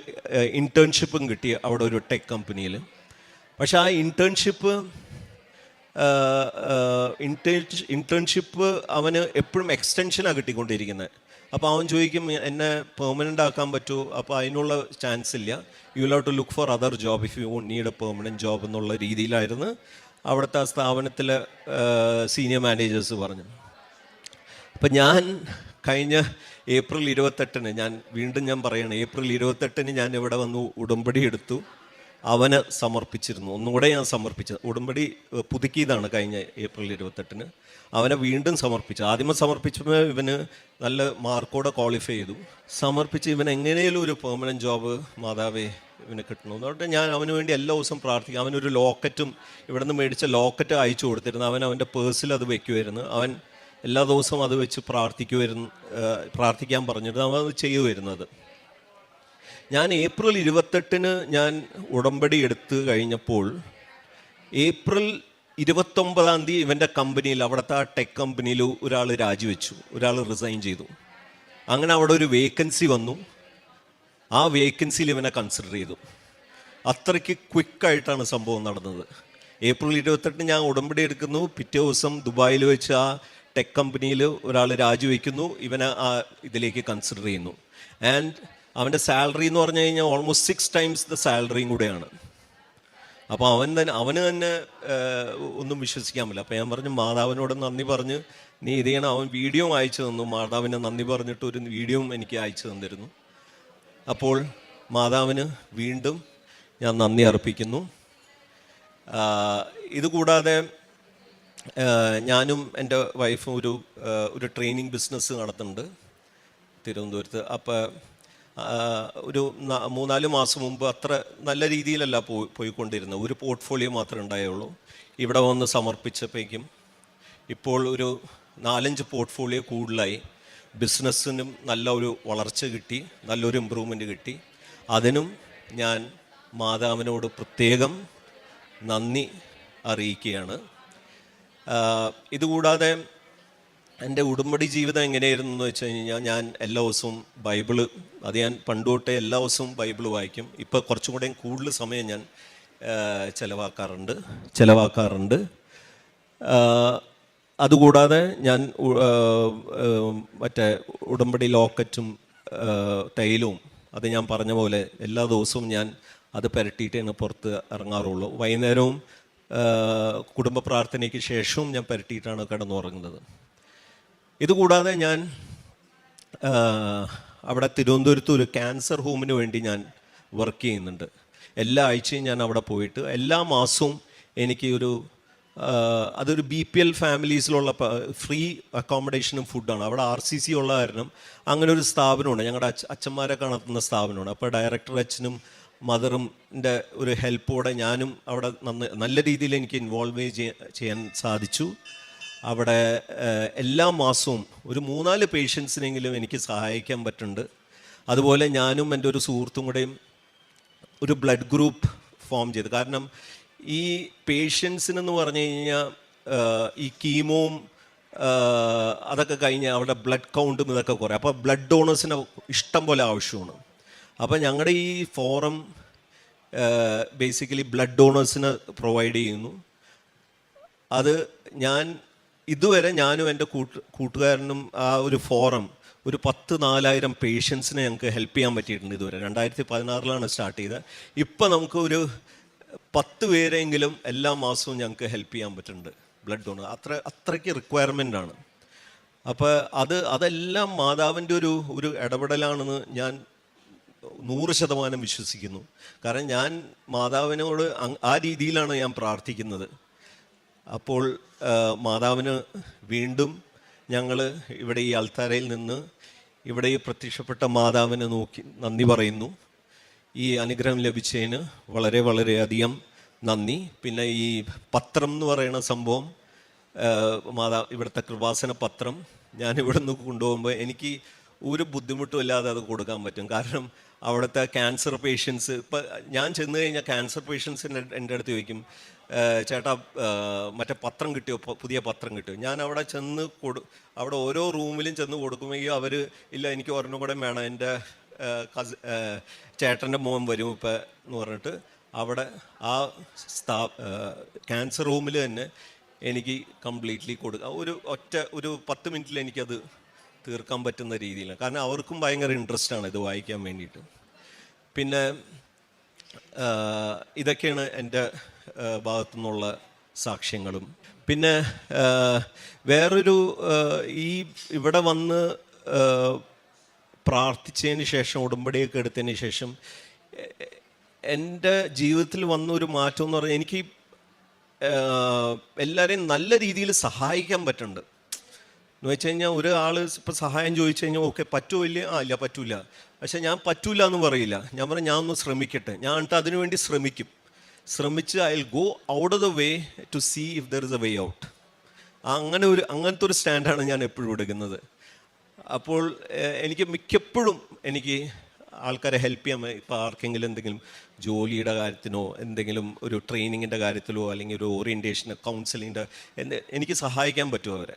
C: ഇൻറ്റേൺഷിപ്പും കിട്ടി അവിടെ ഒരു ടെക് കമ്പനിയിൽ. പക്ഷെ ആ ഇൻറ്റേൺഷിപ്പ് അവന് എപ്പോഴും എക്സ്റ്റൻഷനാണ് കിട്ടിക്കൊണ്ടിരിക്കുന്നത്. അപ്പോൾ അവൻ ചോദിക്കും, എന്നെ പെർമനൻ്റ് ആക്കാൻ പറ്റുമോ? അപ്പോൾ അതിനുള്ള ചാൻസ് ഇല്ല, you will have to look for other job if you won't need a permanent job എന്നുള്ള രീതിയിലായിരുന്നു അവിടുത്തെ ആ സ്ഥാപനത്തിലെ സീനിയർ മാനേജേഴ്സ് പറഞ്ഞു. അപ്പം ഞാൻ കഴിഞ്ഞ ഏപ്രിൽ 28 ഞാൻ പറയണം, ഏപ്രിൽ 28 ഞാൻ ഇവിടെ വന്നു ഉടമ്പടി എടുത്തു, അവന് സമർപ്പിച്ചിരുന്നു. ഒന്നുകൂടെ ഞാൻ സമർപ്പിച്ചത്, ഉടമ്പടി പുതുക്കിയതാണ് കഴിഞ്ഞ ഏപ്രിൽ 28 അവനെ വീണ്ടും സമർപ്പിച്ചു. ആദ്യമേ സമർപ്പിച്ചപ്പോൾ ഇവന് നല്ല മാർക്കോടെ ക്വാളിഫൈ ചെയ്തു. സമർപ്പിച്ച് ഇവൻ എങ്ങനെയും ഒരു പെർമനൻറ്റ് ജോബ് മാതാവേ ഇവന് കിട്ടണമെന്ന് പറഞ്ഞിട്ട് ഞാൻ അവന് വേണ്ടി എല്ലാ ദിവസവും പ്രാർത്ഥിക്കും. അവനൊരു ലോക്കറ്റും ഇവിടെ നിന്ന് മേടിച്ച ലോക്കറ്റ് അയച്ചു കൊടുത്തിരുന്നു. അവൻ്റെ പേഴ്സിൽ അത് വെക്കുമായിരുന്നു. അവൻ എല്ലാ ദിവസവും അത് വെച്ച് പ്രാർത്ഥിക്കാൻ പറഞ്ഞിട്ട് അവൻ അത് ചെയ്യുമായിരുന്നത്. ഞാൻ ഏപ്രിൽ 28 ഞാൻ ഉടമ്പടി എടുത്ത് കഴിഞ്ഞപ്പോൾ ഏപ്രിൽ 29 ഇവൻ്റെ കമ്പനിയിൽ, അവിടുത്തെ ആ ടെക് കമ്പനിയിൽ ഒരാൾ രാജിവെച്ചു, ഒരാൾ റിസൈൻ ചെയ്തു. അങ്ങനെ അവിടെ ഒരു വേക്കൻസി വന്നു. ആ വേക്കൻസിയിൽ ഇവനെ കൺസിഡർ ചെയ്തു. അത്രയ്ക്ക് ക്വിക്കായിട്ടാണ് സംഭവം നടന്നത്. ഏപ്രിൽ 28 ഞാൻ ഉടമ്പടി എടുക്കുന്നു. പിറ്റേ ദിവസം ദുബായിൽ വെച്ച് ആ ടെക് കമ്പനിയിൽ ഒരാൾ രാജിവെക്കുന്നു. ഇവനെ ആ ഇതിലേക്ക് കൺസിഡർ ചെയ്യുന്നു. ആൻഡ് അവൻ്റെ സാലറി എന്ന് പറഞ്ഞു കഴിഞ്ഞാൽ ഓൾമോസ്റ്റ് 6 times ദ സാലറിയും കൂടെയാണ്. അപ്പോൾ അവന് തന്നെ ഒന്നും വിശ്വസിക്കാൻ പറ്റില്ല. അപ്പോൾ ഞാൻ പറഞ്ഞു മാതാവിനോട് നന്ദി പറഞ്ഞ് നീ ഇത് ചെയ്യണം. അവൻ വീഡിയോ അയച്ചു തന്നു. മാതാവിനെ നന്ദി പറഞ്ഞിട്ട് ഒരു വീഡിയോ എനിക്ക് അയച്ചു തന്നിരുന്നു. അപ്പോൾ മാതാവിന് വീണ്ടും ഞാൻ നന്ദി അർപ്പിക്കുന്നു. ഇതുകൂടാതെ ഞാനും എൻ്റെ വൈഫും ഒരു ട്രെയിനിങ് ബിസിനസ് നടത്തുന്നുണ്ട് തിരുവനന്തപുരത്ത്. അപ്പോൾ ഒരു 3-4 മാസം മുമ്പ് അത്ര നല്ല രീതിയിലല്ല പോയിക്കൊണ്ടിരുന്നത്. ഒരു പോർട്ട്ഫോളിയോ മാത്രമേ ഉണ്ടായുള്ളൂ. ഇവിടെ വന്ന് സമർപ്പിച്ചപ്പോഴേക്കും ഇപ്പോൾ ഒരു 4-5 പോർട്ട്ഫോളിയോ കൂടുതലായി. ബിസിനസ്സിനും നല്ല ഒരു വളർച്ച കിട്ടി, നല്ലൊരു ഇമ്പ്രൂവ്മെൻറ്റ് കിട്ടി. അതിനും ഞാൻ മാതാവിനോട് പ്രത്യേകം നന്ദി അറിയിക്കുകയാണ്. ഇതുകൂടാതെ എൻ്റെ ഉടമ്പടി ജീവിതം എങ്ങനെയായിരുന്നു എന്ന് വെച്ച് കഴിഞ്ഞാൽ ഞാൻ എല്ലാ ദിവസവും ബൈബിള്, അത് ഞാൻ പണ്ട് തൊട്ടേ എല്ലാ ദിവസവും ബൈബിള് വായിക്കും. ഇപ്പോൾ കുറച്ചും കൂടെ കൂടുതൽ സമയം ഞാൻ ചിലവാക്കാറുണ്ട്. അതുകൂടാതെ ഞാൻ മറ്റേ ഉടമ്പടി ലോക്കറ്റും തൈലവും അത് ഞാൻ പറഞ്ഞ പോലെ എല്ലാ ദിവസവും ഞാൻ അത് പുരട്ടിയിട്ടേ പുറത്ത് ഇറങ്ങാറുള്ളൂ. വൈകുന്നേരവും കുടുംബ പ്രാർത്ഥനയ്ക്ക് ശേഷവും ഞാൻ പുരട്ടിയിട്ടാണ് കിടന്നുറങ്ങുന്നത്. ഇതുകൂടാതെ ഞാൻ അവിടെ തിരുവനന്തപുരത്ത് ഒരു ക്യാൻസർ ഹോമിന് വേണ്ടി ഞാൻ വർക്ക് ചെയ്യുന്നുണ്ട്. എല്ലാ ആഴ്ചയും ഞാൻ അവിടെ പോയിട്ട് എല്ലാ മാസവും എനിക്ക് അതൊരു BPL ഫാമിലീസിലുള്ള ഫ്രീ അക്കോമഡേഷനും ഫുഡാണ്. അവിടെ RCC ഉള്ള കാരണം അങ്ങനെ ഒരു സ്ഥാപനമുണ്ട്. ഞങ്ങളുടെ അച്ഛന്മാരൊക്കെ നടത്തുന്ന സ്ഥാപനമാണ്. അപ്പോൾ ഡയറക്ടർ അച്ഛനും മദറിൻ്റെ ഒരു ഹെൽപ്പോടെ ഞാനും അവിടെ നല്ല രീതിയിൽ എനിക്ക് ഇൻവോൾവ് ചെയ്യാൻ സാധിച്ചു. അവിടെ എല്ലാ മാസവും ഒരു 3-4 പേഷ്യൻസിനെങ്കിലും എനിക്ക് സഹായിക്കാൻ പറ്റുന്നുണ്ട്. അതുപോലെ ഞാനും എൻ്റെ ഒരു സുഹൃത്തും കൂടെയും ഒരു ബ്ലഡ് ഗ്രൂപ്പ് ഫോം ചെയ്തു. കാരണം ഈ പേഷ്യൻസിനെന്ന് പറഞ്ഞു കഴിഞ്ഞാൽ ഈ കീമോവും അതൊക്കെ കഴിഞ്ഞ് അവിടെ ബ്ലഡ് കൗണ്ടും ഇതൊക്കെ കുറേ. അപ്പോൾ ബ്ലഡ് ഡോണേഴ്സിന് ഇഷ്ടം പോലെ ആവശ്യമാണ്. അപ്പോൾ ഞങ്ങളുടെ ഈ ഫോറം ബേസിക്കലി ബ്ലഡ് ഡോണേഴ്സിന് പ്രൊവൈഡ് ചെയ്യുന്നു. അത് ഇതുവരെ ഞാനും എൻ്റെ കൂട്ടുകാരനും ആ ഒരു ഫോറം ഒരു 10,000-4,000 പേഷ്യൻസിനെ ഞങ്ങൾക്ക് ഹെൽപ്പ് ചെയ്യാൻ പറ്റിയിട്ടുണ്ട് ഇതുവരെ. 2016 സ്റ്റാർട്ട് ചെയ്തത്. ഇപ്പം നമുക്ക് ഒരു 10 പേരെങ്കിലും എല്ലാ മാസവും ഞങ്ങൾക്ക് ഹെൽപ്പ് ചെയ്യാൻ പറ്റുന്നുണ്ട് ബ്ലഡ് ഡോണർ. അത്രയ്ക്ക് റിക്വയർമെൻ്റ് ആണ്. അപ്പോൾ അതെല്ലാം മാതാവിൻ്റെ ഒരു ഇടപെടലാണെന്ന് ഞാൻ 100% വിശ്വസിക്കുന്നു. കാരണം ഞാൻ മാതാവിനോട് ആ രീതിയിലാണ് ഞാൻ പ്രാർത്ഥിക്കുന്നത്. അപ്പോൾ മാതാവിന് വീണ്ടും ഞങ്ങൾ ഇവിടെ ഈ അൾത്താരയിൽ നിന്ന് ഇവിടെ ഈ പ്രത്യക്ഷപ്പെട്ട മാതാവിനെ നോക്കി നന്ദി പറയുന്നു. ഈ അനുഗ്രഹം ലഭിച്ചതിന് വളരെ വളരെയധികം നന്ദി. പിന്നെ ഈ പത്രം എന്ന് പറയുന്ന സംഭവം, ഇവിടുത്തെ കൃപാസന പത്രം ഞാൻ ഇവിടെ നിന്ന് കൊണ്ടുപോകുമ്പോൾ എനിക്ക് ഒരു ബുദ്ധിമുട്ടും ഇല്ലാതെ അത് കൊടുക്കാൻ പറ്റും. കാരണം അവിടുത്തെ ക്യാൻസർ പേഷ്യൻസ്, ഇപ്പം ഞാൻ ചെന്ന് കഴിഞ്ഞാൽ ക്യാൻസർ പേഷ്യൻസ് എൻ്റെ അടുത്ത് ചോദിക്കും, ചേട്ടാ മറ്റേ പത്രം കിട്ടിയോ, പുതിയ പത്രം കിട്ടിയോ? ഞാൻ അവിടെ ചെന്ന് അവിടെ ഓരോ റൂമിലും ചെന്ന് കൊടുക്കുമെങ്കിൽ അവർ ഇല്ല എനിക്ക് ഒരെണ്ണം കൂടെ വേണം, എൻ്റെ ചേട്ടൻ്റെ മോൻ വരും ഇപ്പം എന്ന് പറഞ്ഞിട്ട് അവിടെ ആ ക്യാൻസർ റൂമിൽ തന്നെ എനിക്ക് കംപ്ലീറ്റ്ലി കൊടുക്കുക. ഒരു 10 മിനിറ്റിൽ എനിക്കത് തീർക്കാൻ പറ്റുന്ന രീതിയിലാണ്. കാരണം അവർക്കും ഭയങ്കര ഇൻട്രസ്റ്റാണ് ഇത് വായിക്കാൻ വേണ്ടിയിട്ട്. പിന്നെ ഇതൊക്കെയാണ് എൻ്റെ ഭാഗത്തു നിന്നുള്ള സാക്ഷ്യങ്ങളും. പിന്നെ വേറൊരു ഇവിടെ വന്ന് പ്രാർത്ഥിച്ചതിന് ശേഷം, ഉടമ്പടിയൊക്കെ എടുത്തതിന് ശേഷം എൻ്റെ ജീവിതത്തിൽ വന്നൊരു മാറ്റം എന്ന് പറഞ്ഞാൽ എനിക്ക് എല്ലാവരെയും നല്ല രീതിയിൽ സഹായിക്കാൻ പറ്റുന്നുണ്ട്. എന്ന് വെച്ച് കഴിഞ്ഞാൽ ഒരാൾ ഇപ്പം സഹായം ചോദിച്ചു കഴിഞ്ഞാൽ ഓക്കെ പറ്റുമോ ഇല്ല, ഇല്ല പറ്റൂല. പക്ഷെ ഞാൻ പറ്റൂല എന്ന് പറയില്ല. ഞാൻ പറഞ്ഞു ഞാൻ ഒന്ന് ശ്രമിക്കട്ടെ, ഞാൻ അതിനുവേണ്ടി ശ്രമിച്ച് I will go out of the way to see if there is a way out. അങ്ങനത്തെ ഒരു സ്റ്റാൻഡാണ് ഞാൻ എപ്പോഴും എടുക്കുന്നത്. അപ്പോൾ എനിക്ക് മിക്കപ്പോഴും എനിക്ക് ആൾക്കാരെ ഹെൽപ്പ് ചെയ്യാൻ, ഇപ്പോൾ ആർക്കെങ്കിലും എന്തെങ്കിലും ജോലിയുടെ കാര്യത്തിനോ എന്തെങ്കിലും ഒരു ട്രെയിനിങ്ങിൻ്റെ കാര്യത്തിലോ അല്ലെങ്കിൽ ഒരു ഓറിയൻറ്റേഷൻ കൗൺസിലിങ്ങിൻ്റെ എനിക്ക് സഹായിക്കാൻ പറ്റും അവരെ.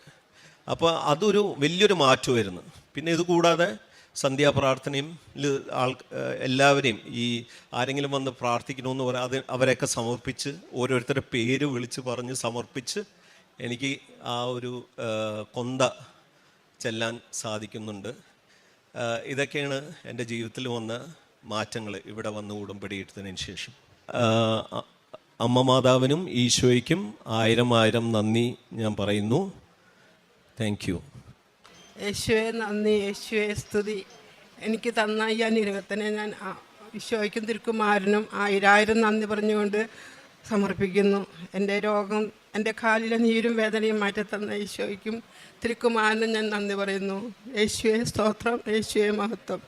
C: അപ്പോൾ അതൊരു വലിയൊരു മാറ്റമായിരുന്നു. പിന്നെ ഇതുകൂടാതെ സന്ധ്യാപ്രാർത്ഥനയും എല്ലാവരെയും ഈ ആരെങ്കിലും വന്ന് പ്രാർത്ഥിക്കണമെന്ന് പറയാം അവരെയൊക്കെ സമർപ്പിച്ച് ഓരോരുത്തരുടെ പേര് വിളിച്ച് പറഞ്ഞ് സമർപ്പിച്ച് എനിക്ക് ആ ഒരു കൊന്ത ചെല്ലാൻ സാധിക്കുന്നുണ്ട്. ഇതൊക്കെയാണ് എൻ്റെ ജീവിതത്തിൽ വന്ന മാറ്റങ്ങൾ ഇവിടെ വന്ന് ഉടമ്പടി എടുത്തതിന് ശേഷം. അമ്മ മാതാവിനും ഈശോയ്ക്കും 1000 നന്ദി ഞാൻ പറയുന്നു. Thank you.
D: യേശുവെ നന്ദി, യേശുവെ സ്തുതി. എനിക്ക് തന്ന ഈ അനുഗ്രഹത്തിനെ ഞാൻ ഈശോയ്ക്കും തിരുക്കുമാരനും 1000 നന്ദി പറഞ്ഞുകൊണ്ട് സമർപ്പിക്കുന്നു. എൻ്റെ രോഗം, എൻ്റെ കാലിലെ നീരും വേദനയും മാറ്റിത്തന്ന ഈശോയ്ക്കും തിരുക്കുമാരനും ഞാൻ നന്ദി പറയുന്നു. യേശുവെ സ്തോത്രം, യേശുവെ മഹത്വം.